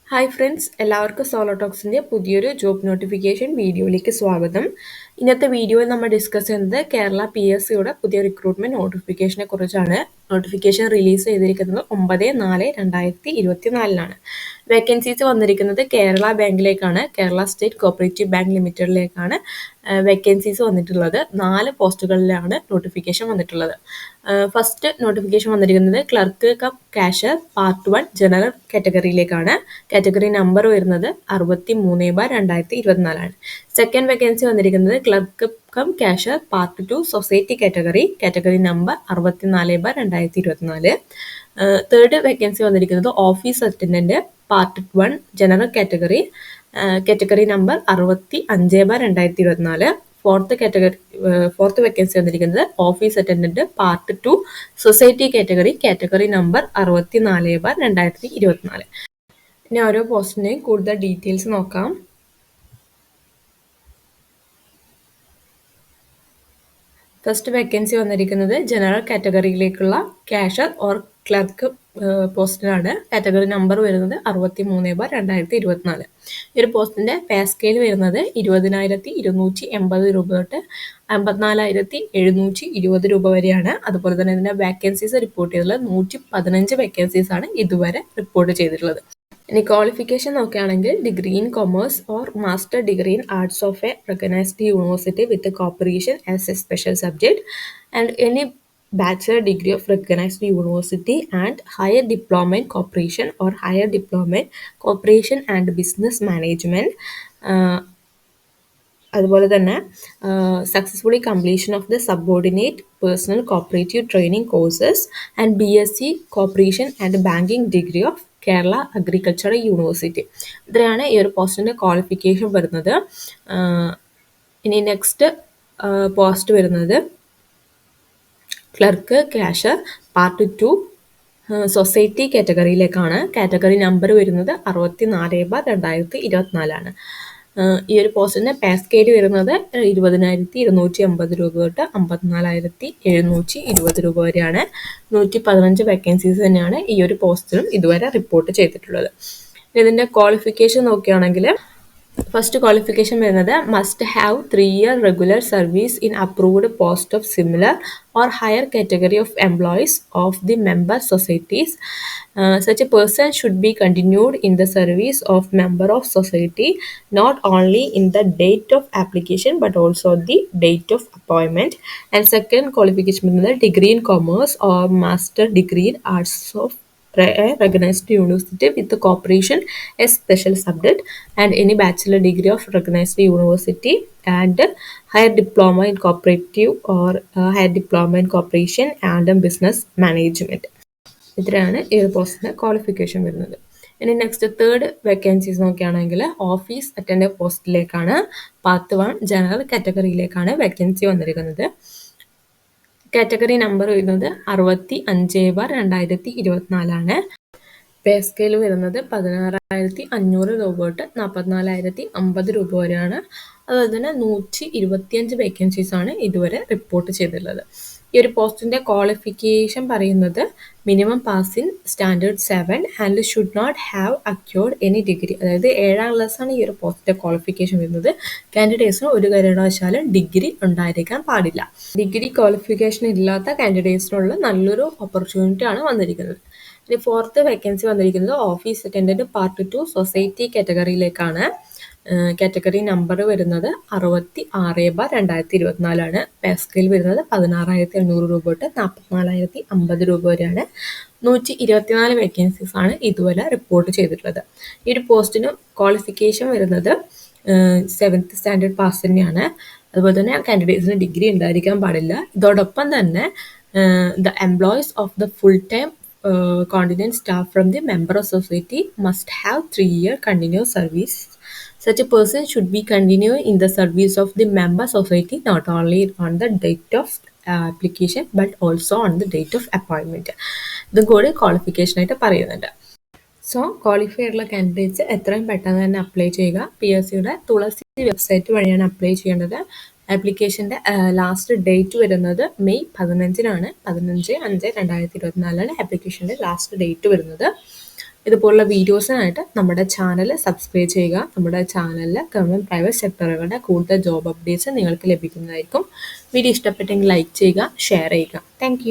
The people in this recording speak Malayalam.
ഹായ് ഫ്രണ്ട്സ്, എല്ലാവർക്കും സോളോ ടോക്സിൻ്റെ പുതിയൊരു ജോബ് നോട്ടിഫിക്കേഷൻ വീഡിയോയിലേക്ക് സ്വാഗതം. ഇന്നത്തെ വീഡിയോയിൽ നമ്മൾ ഡിസ്കസ് ചെയ്യുന്നത് കേരള PSCയുടെ പുതിയ റിക്രൂട്ട്മെന്റ് നോട്ടിഫിക്കേഷനെ കുറിച്ചാണ്. നോട്ടിഫിക്കേഷൻ റിലീസ് ചെയ്തിരിക്കുന്നത് 9/4/2024 വേക്കൻസീസ് വന്നിരിക്കുന്നത് കേരള ബാങ്കിലേക്കാണ്, കേരള സ്റ്റേറ്റ് കോപ്പറേറ്റീവ് ബാങ്ക് ലിമിറ്റഡിലേക്കാണ് വേക്കൻസീസ് വന്നിട്ടുള്ളത്. 4 പോസ്റ്റുകളിലാണ് നോട്ടിഫിക്കേഷൻ വന്നിട്ടുള്ളത്. ഫസ്റ്റ് നോട്ടിഫിക്കേഷൻ വന്നിരിക്കുന്നത് clerk cum cashier part 1 general കാറ്റഗറിയിലേക്കാണ്. കാറ്റഗറി നമ്പർ വരുന്നത് 63/2024 ആണ്. സെക്കൻഡ് വേക്കൻസി വന്നിരിക്കുന്നത് clerk cum cashier part 2 society category number 64/2024. Third vacancy വന്നിരിക്കുന്നത് office attendant part 1 general category number 65/2024. Fourth vacancy വന്നിരിക്കുന്നത് office attendant part 2 society category number 64/2024. ഇനി ഓരോ പോസ്റ്റിന്റെയും കൂടുതൽ ഡീറ്റെയിൽസ് നോക്കാം. ഫസ്റ്റ് വേക്കൻസി വന്നിരിക്കുന്നത് ജനറൽ കാറ്റഗറിയിലേക്കുള്ള കാഷ്യർ ഓർ ക്ലർക്ക് പോസ്റ്റിനാണ്. കാറ്റഗറി നമ്പർ വരുന്നത് 63/2024. ഈ ഒരു പോസ്റ്റിന്റെ പേ സ്കെയിൽ വരുന്നത് 20,280 രൂപ തൊട്ട് 54,720 രൂപ വരെയാണ്. അതുപോലെ തന്നെ ഇതിന്റെ വേക്കൻസീസ് റിപ്പോർട്ട് ചെയ്തിട്ടുള്ളത് 115 വേക്കൻസീസ് ആണ് ഇതുവരെ റിപ്പോർട്ട് ചെയ്തിട്ടുള്ളത്. ഇനി ക്വാളിഫിക്കേഷൻ നോക്കുകയാണെങ്കിൽ degree in commerce or master degree in arts of A recognised university with cooperation as A special subject and any bachelor degree of recognized university and higher diploma in corporation or higher diploma in corporation and business management. അതുപോലെ തന്നെ successfully completion of the subordinate personnel cooperative training courses and BSc cooperation and banking degree of Kerala agricultural university. ഇത്രയാണ് ഈ ഒരു പോസ്റ്റിൻ്റെ ക്വാളിഫിക്കേഷൻ വരുന്നത്. ഇനി നെക്സ്റ്റ് പോസ്റ്റ് വരുന്നത് ക്ലർക്ക് കാഷ്യർ പാർട്ട് 2 സൊസൈറ്റി കാറ്റഗറിയിലേക്കാണ്. കാറ്റഗറി നമ്പർ വരുന്നത് 64/2024 ഈ ഒരു പോസ്റ്റിന്റെ പേ സ്കെയിൽ വരുന്നത് 20,280 രൂപ തൊട്ട് 54,720 രൂപ വരെയാണ്. 115 വേക്കൻസീസ് തന്നെയാണ് ഈ ഒരു പോസ്റ്റിലും ഇതുവരെ റിപ്പോർട്ട് ചെയ്തിട്ടുള്ളത്. ഇതിന്റെ ക്വാളിഫിക്കേഷൻ നോക്കുകയാണെങ്കിൽ ഫസ്റ്റ് ക്വാളിഫിക്കേഷൻ വരുന്നത് must have 3-year regular service in approved post of similar or higher category of employees of the member societies. Such a person should be continued in the service of member of society not only in the date of application but also the date of appointment. And second qualification വരുന്നത് degree in commerce or master degree in arts of recognized university with the corporation a special subject and any bachelor degree of recognized university and higher diploma in cooperative or higher diploma in corporation and business management. ഇത്രയാണ് ഈ ഒരു പോസ്റ്റിന്റെ ക്വാളിഫിക്കേഷൻ വരുന്നത്. ഇനി നെക്സ്റ്റ് തേർഡ് വേക്കൻസീസ് നോക്കുകയാണെങ്കിൽ ഓഫീസ് അറ്റൻഡന്റ് പോസ്റ്റിലേക്കാണ്. പാർട്ട് 1 ജനറൽ കാറ്റഗറിയിലേക്കാണ് വേക്കൻസി വന്നിരിക്കുന്നത്. കാറ്റഗറി നമ്പർ വരുന്നത് 65/2024 പേ സ്കെയിൽ വരുന്നത് 16,500 രൂപ തൊട്ട് 44,050 രൂപ വരെയാണ്. അതുപോലെ തന്നെ 125 വേക്കൻസീസ് ആണ് ഇതുവരെ റിപ്പോർട്ട് ചെയ്തിട്ടുള്ളത്. ഈ ഒരു പോസ്റ്റിന്റെ ക്വാളിഫിക്കേഷൻ പറയുന്നത് minimum pass in standard 7 and should not have acquired any degree. അതായത് 7ാം ക്ലാസ് ആണ് ഈ ഒരു പോസ്റ്റിന്റെ ക്വാളിഫിക്കേഷൻ വരുന്നത്. കാൻഡിഡേറ്റ്സിന് ഒരു കാരണവശാലും ഡിഗ്രി ഉണ്ടായിരിക്കാൻ പാടില്ല. ഡിഗ്രി ക്വാളിഫിക്കേഷൻ ഇല്ലാത്ത കാൻഡിഡേറ്റ്സിനുള്ള നല്ലൊരു ഓപ്പർച്യൂണിറ്റി ആണ് വന്നിരിക്കുന്നത്. ഇനി ഫോർത്ത് വേക്കൻസി വന്നിരിക്കുന്നത് ഓഫീസ് അറ്റൻഡന്റ് പാർട്ട് 2 സൊസൈറ്റി കാറ്റഗറിയിലേക്കാണ്. കാറ്റഗറി നമ്പർ വരുന്നത് 66/2024 പേ സ്കെയിൽ വരുന്നത് 16,800 രൂപ തൊട്ട് 44,050 രൂപ വരെയാണ്. 124 വേക്കൻസീസ് ആണ് ഇതുവരെ റിപ്പോർട്ട് ചെയ്തിട്ടുള്ളത്. ഈ ഒരു പോസ്റ്റിന് ക്വാളിഫിക്കേഷൻ വരുന്നത് 7th സ്റ്റാൻഡേർഡ് പാസ് തന്നെയാണ്. അതുപോലെ തന്നെ കാൻഡിഡേറ്റ്സിന് ഡിഗ്രി ഉണ്ടായിരിക്കാൻ പാടില്ല. ഇതോടൊപ്പം തന്നെ the employees of the full time continent staff from the member of society must have 3-year continuous service. Such a person should be continuing in the service of the member society not only on the date of application but also on the date of appointment. ഇതും കൂടി ക്വാളിഫിക്കേഷൻ ആയിട്ട് പറയുന്നുണ്ട്. സോ ക്വാളിഫൈ ആയിട്ടുള്ള കാൻഡിഡേറ്റ്സ് എത്രയും പെട്ടെന്ന് തന്നെ അപ്ലൈ ചെയ്യുക. PSCയുടെ തുളസി വെബ്സൈറ്റ് വഴിയാണ് അപ്ലൈ ചെയ്യേണ്ടത്. ആപ്ലിക്കേഷൻ്റെ ലാസ്റ്റ് ഡേറ്റ് വരുന്നത് മെയ് 15-നാണ്. 15/5/2024 ആപ്ലിക്കേഷൻ്റെ ലാസ്റ്റ് ഡേറ്റ് വരുന്നത്. ഇതുപോലുള്ള വീഡിയോസിനായിട്ട് നമ്മുടെ ചാനൽ സബ്സ്ക്രൈബ് ചെയ്യുക. നമ്മുടെ ചാനലിൽ ഗവൺമെൻറ് പ്രൈവറ്റ് സെക്ടറുകളുടെ കൂടുതൽ ജോബ് അപ്ഡേറ്റ്സ് നിങ്ങൾക്ക് ലഭിക്കുന്നതായിരിക്കും. വീഡിയോ ഇഷ്ടപ്പെട്ടെങ്കിൽ ലൈക്ക് ചെയ്യുക, ഷെയർ ചെയ്യുക. താങ്ക്